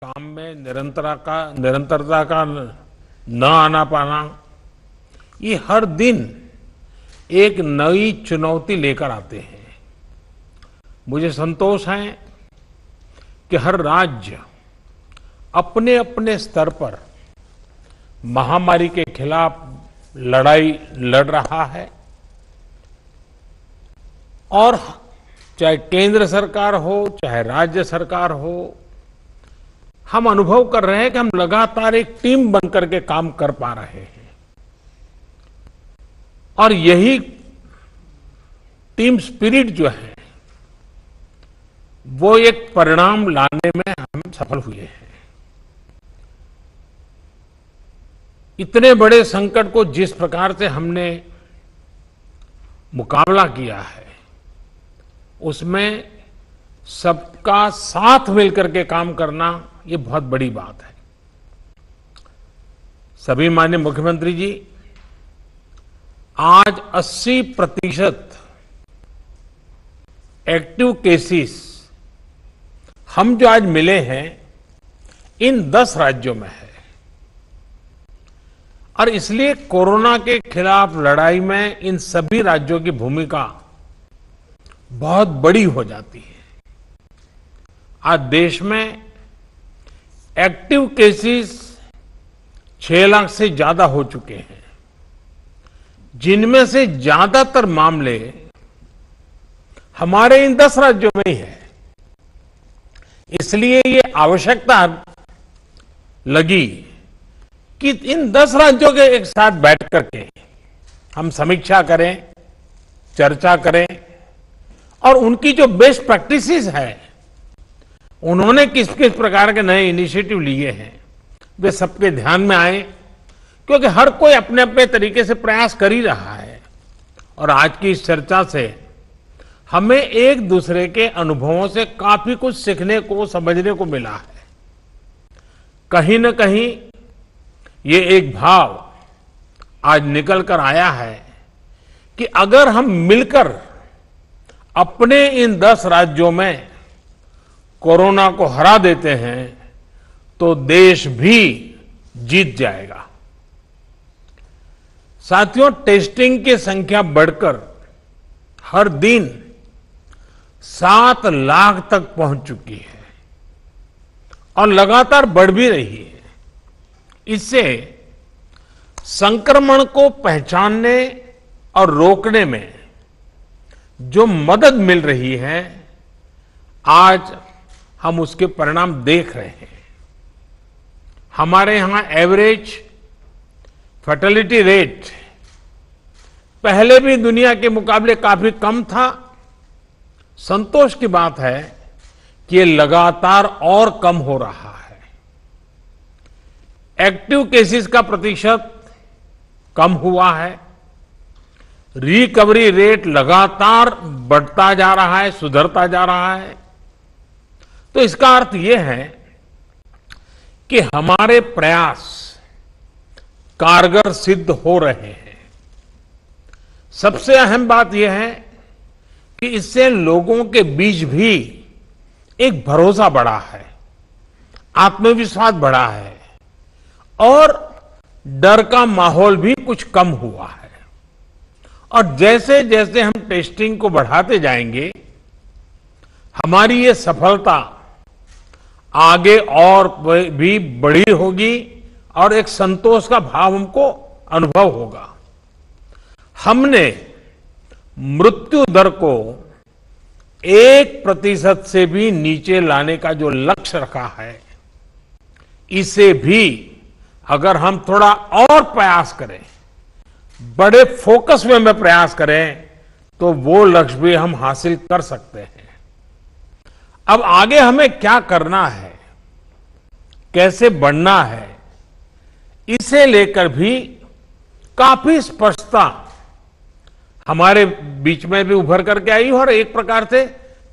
काम में निरंतरता का न आना पाना, ये हर दिन एक नई चुनौती लेकर आते हैं। मुझे संतोष है कि हर राज्य अपने अपने स्तर पर महामारी के खिलाफ लड़ाई लड़ रहा है और चाहे केंद्र सरकार हो चाहे राज्य सरकार हो, हम अनुभव कर रहे हैं कि हम लगातार एक टीम बनकर के काम कर पा रहे हैं और यही टीम स्पिरिट जो है वो एक परिणाम लाने में हम सफल हुए हैं। इतने बड़े संकट को जिस प्रकार से हमने मुकाबला किया है उसमें सबका साथ मिलकर के काम करना ये बहुत बड़ी बात है। सभी माननीय मुख्यमंत्री जी, आज 80% एक्टिव केसेस हम जो आज मिले हैं इन 10 राज्यों में है और इसलिए कोरोना के खिलाफ लड़ाई में इन सभी राज्यों की भूमिका बहुत बड़ी हो जाती है। आज देश में एक्टिव केसेस 6 लाख से ज्यादा हो चुके हैं, जिनमें से ज्यादातर मामले हमारे इन 10 राज्यों में ही है। इसलिए ये आवश्यकता लगी कि इन 10 राज्यों के एक साथ बैठ करके हम समीक्षा करें, चर्चा करें और उनकी जो बेस्ट प्रैक्टिसेस है, उन्होंने किस किस प्रकार के नए इनिशिएटिव लिए हैं, वे सबके ध्यान में आए, क्योंकि हर कोई अपने अपने तरीके से प्रयास कर ही रहा है। और आज की इस चर्चा से हमें एक दूसरे के अनुभवों से काफी कुछ सीखने को, समझने को मिला है। कहीं न कहीं ये एक भाव आज निकल कर आया है कि अगर हम मिलकर अपने इन 10 राज्यों में कोरोना को हरा देते हैं तो देश भी जीत जाएगा। साथियों, टेस्टिंग की संख्या बढ़कर हर दिन 7 लाख तक पहुंच चुकी है और लगातार बढ़ भी रही है। इससे संक्रमण को पहचानने और रोकने में जो मदद मिल रही है, आज हम उसके परिणाम देख रहे हैं। हमारे यहां एवरेज फर्टिलिटी रेट पहले भी दुनिया के मुकाबले काफी कम था। संतोष की बात है कि ये लगातार और कम हो रहा है। एक्टिव केसेस का प्रतिशत कम हुआ है। रिकवरी रेट लगातार बढ़ता जा रहा है, सुधरता जा रहा है। तो इसका अर्थ यह है कि हमारे प्रयास कारगर सिद्ध हो रहे हैं। सबसे अहम बात यह है कि इससे लोगों के बीच भी एक भरोसा बढ़ा है, आत्मविश्वास बढ़ा है और डर का माहौल भी कुछ कम हुआ है। और जैसे जैसे हम टेस्टिंग को बढ़ाते जाएंगे, हमारी ये सफलता आगे और भी बड़ी होगी और एक संतोष का भाव हमको अनुभव होगा। हमने मृत्यु दर को 1% से भी नीचे लाने का जो लक्ष्य रखा है, इसे भी अगर हम थोड़ा और प्रयास करें, बड़े फोकस में प्रयास करें, तो वो लक्ष्य भी हम हासिल कर सकते हैं। अब आगे हमें क्या करना है, कैसे बढ़ना है, इसे लेकर भी काफी स्पष्टता हमारे बीच में भी उभर करके आई और एक प्रकार से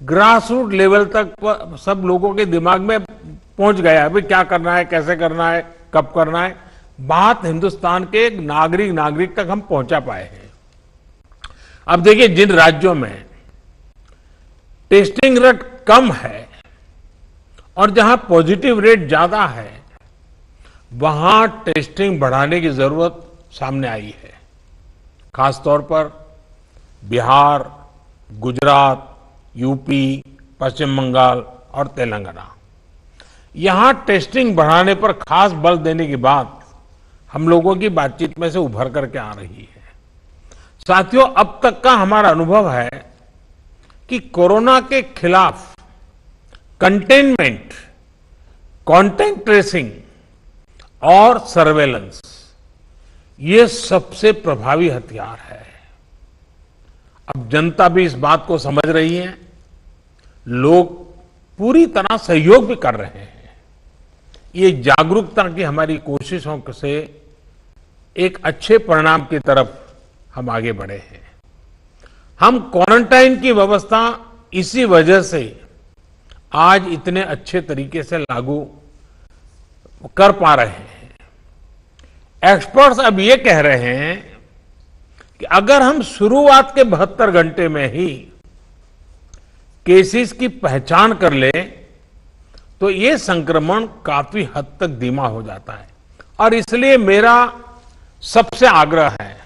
ग्रास रूट लेवल तक सब लोगों के दिमाग में पहुंच गया। अभी क्या करना है, कैसे करना है, कब करना है, बात हिंदुस्तान के नागरिक तक हम पहुंचा पाए हैं। अब देखिए, जिन राज्यों में टेस्टिंग रेट कम है और जहां पॉजिटिव रेट ज्यादा है वहां टेस्टिंग बढ़ाने की जरूरत सामने आई है। खासतौर पर बिहार, गुजरात, यूपी, पश्चिम बंगाल और तेलंगाना, यहां टेस्टिंग बढ़ाने पर खास बल देने की बात हम लोगों की बातचीत में से उभर करके आ रही है। साथियों, अब तक का हमारा अनुभव है कि कोरोना के खिलाफ कंटेनमेंट, कॉन्टैक्ट ट्रेसिंग और सर्वेलेंस, ये सबसे प्रभावी हथियार है। अब जनता भी इस बात को समझ रही है, लोग पूरी तरह सहयोग भी कर रहे हैं। ये जागरूकता की हमारी कोशिशों से एक अच्छे परिणाम की तरफ हम आगे बढ़े हैं। हम क्वारंटाइन की व्यवस्था इसी वजह से आज इतने अच्छे तरीके से लागू कर पा रहे हैं। एक्सपर्ट्स अब ये कह रहे हैं कि अगर हम शुरुआत के 72 घंटे में ही केसेस की पहचान कर ले तो ये संक्रमण काफी हद तक धीमा हो जाता है। और इसलिए मेरा सबसे आग्रह है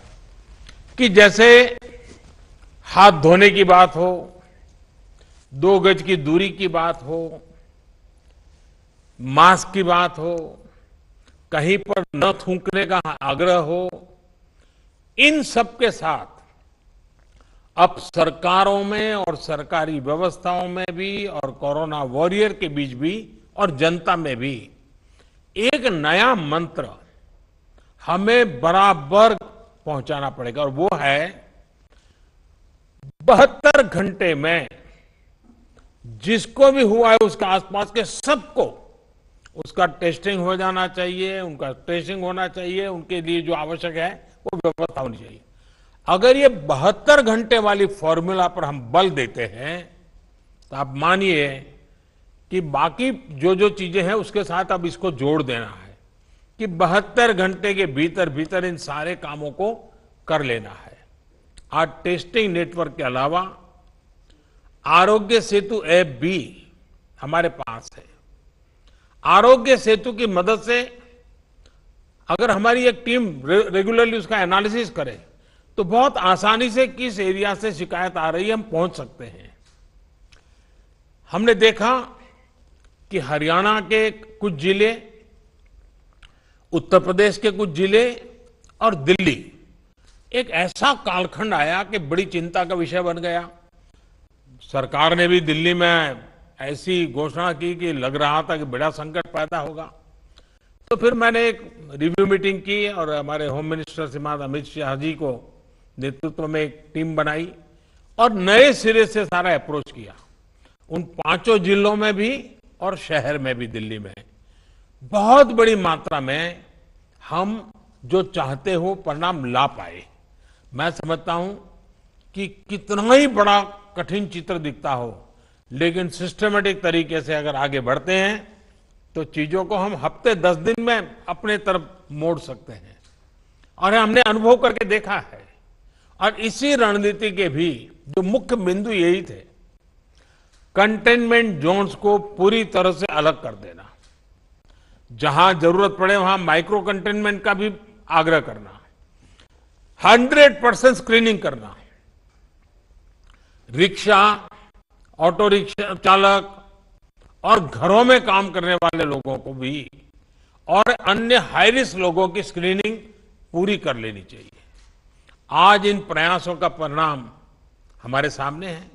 कि जैसे हाथ धोने की बात हो, 2 गज की दूरी की बात हो, मास्क की बात हो, कहीं पर न थूकने का आग्रह हो, इन सब के साथ अब सरकारों में और सरकारी व्यवस्थाओं में भी और कोरोना वॉरियर के बीच भी और जनता में भी एक नया मंत्र हमें बराबर पहुंचाना पड़ेगा, और वो है 72 घंटे में जिसको भी हुआ है उसके आसपास के सबको उसका टेस्टिंग हो जाना चाहिए, उनका ट्रेसिंग होना चाहिए, उनके लिए जो आवश्यक है वो व्यवस्था होनी चाहिए। अगर ये 72 घंटे वाली फॉर्मूला पर हम बल देते हैं तो आप मानिए कि बाकी जो जो चीजें हैं उसके साथ अब इसको जोड़ देना है कि 72 घंटे के भीतर भीतर इन सारे कामों को कर लेना है। आज टेस्टिंग नेटवर्क के अलावा आरोग्य सेतु ऐप भी हमारे पास है। आरोग्य सेतु की मदद से अगर हमारी एक टीम रेगुलरली उसका एनालिसिस करे तो बहुत आसानी से किस एरिया से शिकायत आ रही है हम पहुंच सकते हैं। हमने देखा कि हरियाणा के कुछ जिले, उत्तर प्रदेश के कुछ जिले और दिल्ली, एक ऐसा कालखंड आया कि बड़ी चिंता का विषय बन गया। सरकार ने भी दिल्ली में ऐसी घोषणा की कि लग रहा था कि बड़ा संकट पैदा होगा। तो फिर मैंने एक रिव्यू मीटिंग की और हमारे होम मिनिस्टर श्रीमान अमित शाह जी को नेतृत्व में एक टीम बनाई और नए सिरे से सारा अप्रोच किया। उन 5 जिलों में भी और शहर में भी, दिल्ली में बहुत बड़ी मात्रा में हम जो चाहते हो परिणाम ला पाए। मैं समझता हूं कि कितना ही बड़ा कठिन चित्र दिखता हो, लेकिन सिस्टमेटिक तरीके से अगर आगे बढ़ते हैं तो चीजों को हम हफ्ते 10 दिन में अपने तरफ मोड़ सकते हैं। और हमने अनुभव करके देखा है। और इसी रणनीति के भी जो मुख्य बिंदु यही थे, कंटेनमेंट जोन्स को पूरी तरह से अलग कर देना, जहां जरूरत पड़े वहां माइक्रो कंटेनमेंट का भी आग्रह करना, 100% स्क्रीनिंग करना, रिक्शा, ऑटो रिक्शा चालक और घरों में काम करने वाले लोगों को भी और अन्य हाई रिस्क लोगों की स्क्रीनिंग पूरी कर लेनी चाहिए। आज इन प्रयासों का परिणाम हमारे सामने है।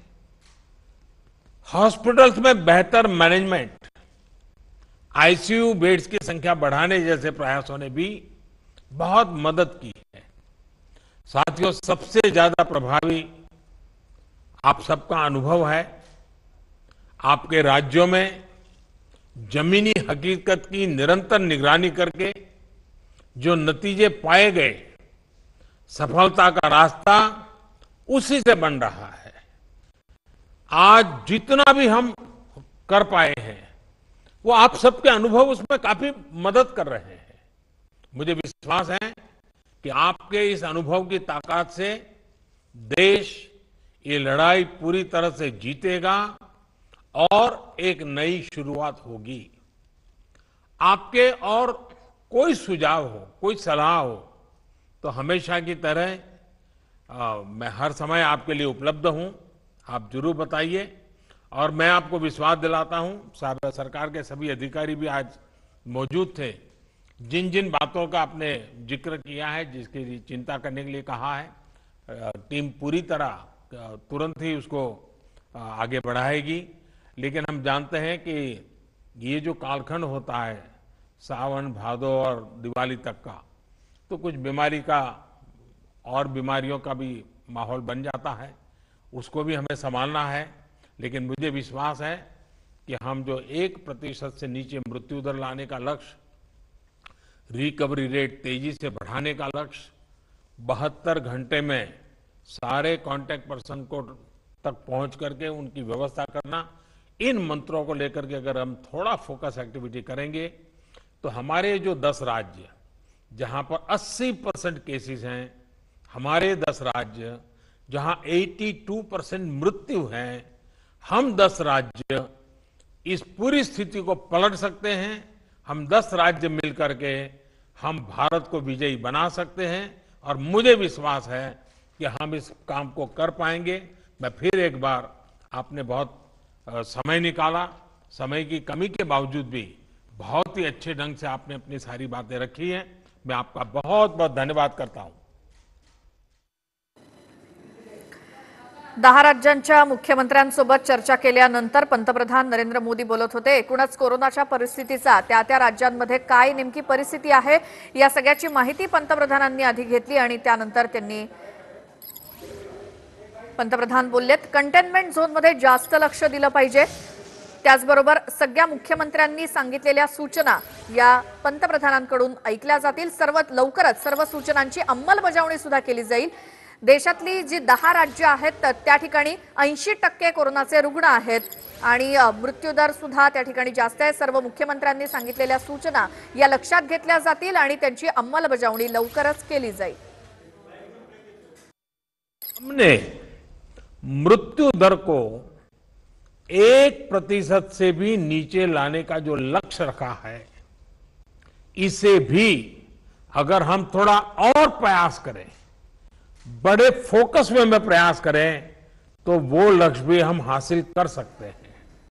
हॉस्पिटल्स में बेहतर मैनेजमेंट, आईसीयू बेड्स की संख्या बढ़ाने जैसे प्रयासों ने भी बहुत मदद की है। साथियों, सबसे ज्यादा प्रभावी आप सबका अनुभव है। आपके राज्यों में जमीनी हकीकत की निरंतर निगरानी करके जो नतीजे पाए गए, सफलता का रास्ता उसी से बन रहा है। आज जितना भी हम कर पाए हैं वो आप सबके अनुभव उसमें काफी मदद कर रहे हैं। मुझे विश्वास है कि आपके इस अनुभव की ताकत से देश ये लड़ाई पूरी तरह से जीतेगा और एक नई शुरुआत होगी। आपके और कोई सुझाव हो, कोई सलाह हो, तो हमेशा की तरह मैं हर समय आपके लिए उपलब्ध हूं। आप जरूर बताइए। और मैं आपको विश्वास दिलाता हूं, सरकार के सभी अधिकारी भी आज मौजूद थे। जिन जिन बातों का आपने जिक्र किया है, जिसकी चिंता करने के लिए कहा है, टीम पूरी तरह तुरंत ही उसको आगे बढ़ाएगी। लेकिन हम जानते हैं कि ये जो कालखंड होता है सावन, भादो और दिवाली तक का, तो कुछ बीमारी का और बीमारियों का भी माहौल बन जाता है, उसको भी हमें संभालना है। लेकिन मुझे विश्वास है कि हम जो 1% से नीचे मृत्यु दर लाने का लक्ष्य, रिकवरी रेट तेजी से बढ़ाने का लक्ष्य, 72 घंटे में सारे कांटेक्ट पर्सन को तक पहुंच करके उनकी व्यवस्था करना, इन मंत्रों को लेकर के अगर हम थोड़ा फोकस एक्टिविटी करेंगे तो हमारे जो 10 राज्य जहां पर 80% केसेस हैं, हमारे 10 राज्य जहां 82% मृत्यु है, हम 10 राज्य इस पूरी स्थिति को पलट सकते हैं। हम 10 राज्य मिलकर के हम भारत को विजयी बना सकते हैं और मुझे विश्वास है कि हम इस काम को कर पाएंगे। मैं फिर एक बार, आपने बहुत समय निकाला, समय की कमी के बावजूद भी बहुत ही अच्छे ढंग से आपने अपनी सारी बातें रखी हैं। मैं आपका बहुत बहुत धन्यवाद करता हूं। 10 राज्यांच्या मुख्यमंत्र्यांसोबत चर्चा केल्यानंतर पंतप्रधान नरेंद्र मोदी बोलत होते। एकूणच कोरोनाच्या परिस्थितीचा त्या राज्यांमध्ये काय नेमकी परिस्थिती आहे या सगळ्याची माहिती पंतप्रधानांनी आधी घेतली आणि त्यानंतर पंतप्रधान बोललेत कंटेनमेंट झोनमध्ये जास्त लक्ष दिलं पाहिजे। त्याचबरोबर सगळ्या मुख्यमंत्र्यांनी सांगितलेल्या सूचना या पंतप्रधानांकडून ऐकल्या जातील। लवकरच सर्व सूचनांची अंमलबजावणी सुद्धा केली जाईल। देशातली जी 10 राज्य आहेत त्या ठिकाणी 80% कोरोनाचे रुग्ण आहेत आणि मृत्यूदर सुद्धा त्या ठिकाणी जास्त आहे। सर्व मुख्यमंत्र्यांनी सांगितलेल्या सूचना या लक्षात घेतल्या जातील आणि त्यांची अंमलबजावणी लवकरच केली जाईल। हमने मृत्यु दर को 1% से भी नीचे लाने का जो लक्ष्य रखा है, इसे भी अगर हम थोड़ा और प्रयास करें, बड़े फोकस में प्रयास करें, तो वो लक्ष्य भी हम हासिल कर सकते हैं।